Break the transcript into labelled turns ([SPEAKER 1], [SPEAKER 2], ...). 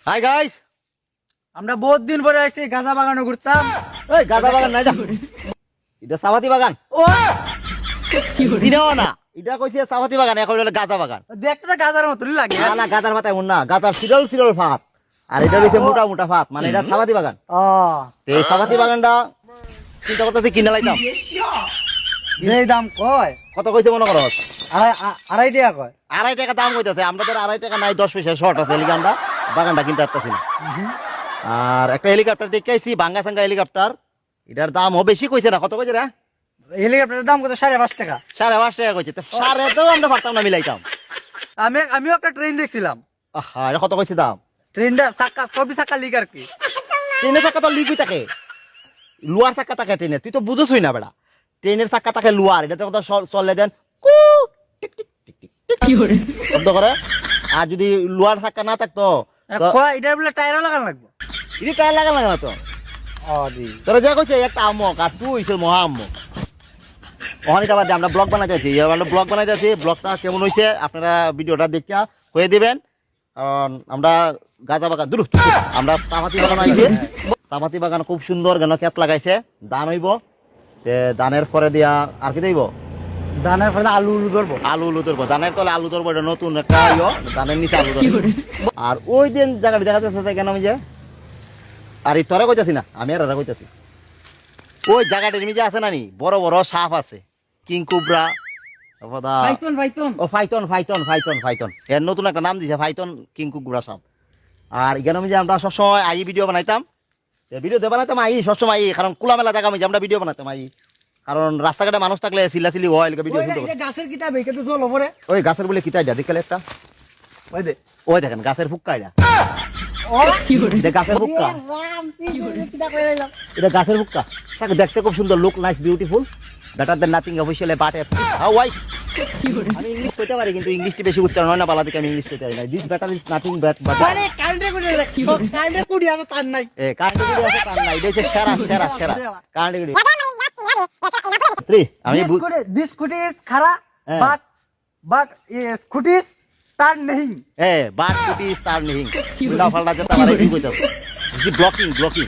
[SPEAKER 1] Hi guys,
[SPEAKER 2] আমরা বহুত দিন পরে আইছি গাঁজা বাগানে ঘুরতাম।
[SPEAKER 1] এই গাঁজা বাগান না, এটা সাবাতি বাগান।
[SPEAKER 2] ও
[SPEAKER 1] চিনাও না, এটা কইছে সাবাতি বাগান, এখন হলো গাঁজা বাগান।
[SPEAKER 2] দেখতে তো গাঁজার মতনই লাগে।
[SPEAKER 1] না না, গাঁজার পাতা এমন না, গাঁজার সিরল সিরল ফাত, আর এটা হইছে মোটা মোটা ফাত, মানে এটা সাবাতি বাগান।
[SPEAKER 2] ও
[SPEAKER 1] তো এই সাবাতি বাগানটা চিন্তা করতেছি কিনে লাইতাম।
[SPEAKER 2] যেই দাম কয়
[SPEAKER 1] কত কইছে মনে করো?
[SPEAKER 2] আড়াই টাকা কয়।
[SPEAKER 1] 2.5 টাকা দাম কইতাছে, আমরা তো 2.5 টাকা নাই, 10 পয়সা শর্ট আছে, এলিগে আমরা বাগানটা কিনতে পারতেছি না। আর একটা হেলিকপ্টার দেখে আইছি, ভাঙ্গা সাঙ্গা হেলিকপ্টার, এটার দাম ও বেশি কইছে না। কত কইছে রে?
[SPEAKER 2] হেলিকপ্টারের দাম কত? 5.5 টাকা।
[SPEAKER 1] 5.5 টাকা কইছে। তো 5.5 তো আমরা পারতাম না মিলাইতাম।
[SPEAKER 2] আমিও একটা ট্রেন দেখছিলাম।
[SPEAKER 1] আহা, এটা কত কইছে দাম?
[SPEAKER 2] ট্রেনটা চাকা 24 চাকা লিগ আর কি।
[SPEAKER 1] ট্রেনের চাকা তো লিকুই থাকে, লোয়ার চাকা থাকে ট্রেনের, তুই তো বুঝছই না বেটা। ট্রেনের চাকা থাকে লোয়ার, এটা তো চলে দেন কু টিক টিক টিক টিক কি করে শব্দ করে। আর যদি লোয়ার চাকা না থাকতো
[SPEAKER 2] এটার বলে টায়ারও লাগানো লাগবে।
[SPEAKER 1] এটা টায়ার লাগানো লাগে না তো।
[SPEAKER 2] ও দি
[SPEAKER 1] তোরা যা কইছে একটা আমক, আর তুই ছিল মহা আমক। ওখানে বাদে আমরা ব্লগ বানাইতেছি, ব্লগ বানাইতেছি। ব্লগটা কেমন হয়েছে আপনারা ভিডিওটা দেখিয়া হয়ে দিবেন। কারণ আমরা গাঁজা বাগান দূর, আমরা তামাতি বাগান আইছি। তামাতি বাগান খুব সুন্দর, কেন ক্ষেত লাগাইছে, ধান হইব। ধানের পরে দিয়া আর কি দেব?
[SPEAKER 2] ধানের পরে আলু ধরবো।
[SPEAKER 1] আলু ধরবো, ধানের তলে আলু ধরবো, এটা নতুন একটা ধানের নিচে আলু ধরবো। আর ওই দিন জায়গাটা দেখা যাচ্ছে কেন আমি যে, আর এই তোরা কইতাছি না, আমি আর কইতাছি, ওই জায়গাটার নিচে আছে না নি বড় বড় সাপ আছে, কিং কুবরা, ফাইটন, এর নতুন একটা নাম দিছে, ফাইটন কিং কুবরা সাপ। আর এখানে যে আমরা সবসময় আই ভিডিও বানাইতাম, সবসময় আই, কারণ খোলামেলা জায়গা আমি আমরা ভিডিও বানাতাম আই, কারণ রাস্তাঘাটে মানুষ থাকলে চিল্লাচিল্লি হয়, ভিডিও
[SPEAKER 2] গাছের কিতাব এখানে জল ওপরে।
[SPEAKER 1] ওই গাছের বলে কিতা দেখলে একটা, ওই দেখেন গাছের ফুক্কা, এটা গাছের ফুক্কা, এটা গাছের ফুক্কা। দেখতে খুব সুন্দর, look nice, beautiful, better than nothing official but why. আমি ইংলিশ কইতে পারি, কিন্তু ইংলিশটি বেশি উচ্চারণ হয় না, বালা থেকে আমি ইংলিশ কইতে পারি না। This better is nothing but
[SPEAKER 2] মানে কারেন্টে কুড়ি আছে তার নাই।
[SPEAKER 1] কারেন্ট গুলি আছে তার নাই, এটা হচ্ছে সেরা কারেন্ট গুলি। আমি
[SPEAKER 2] দিস স্কুটি ইজ খারা, বাট স্কুটি ইজ তার নেই।
[SPEAKER 1] বাট স্কুটি ইজ তার নেই, উল্টা পাল্টা যেতে পারে, কি কইতাছ? ব্লকিং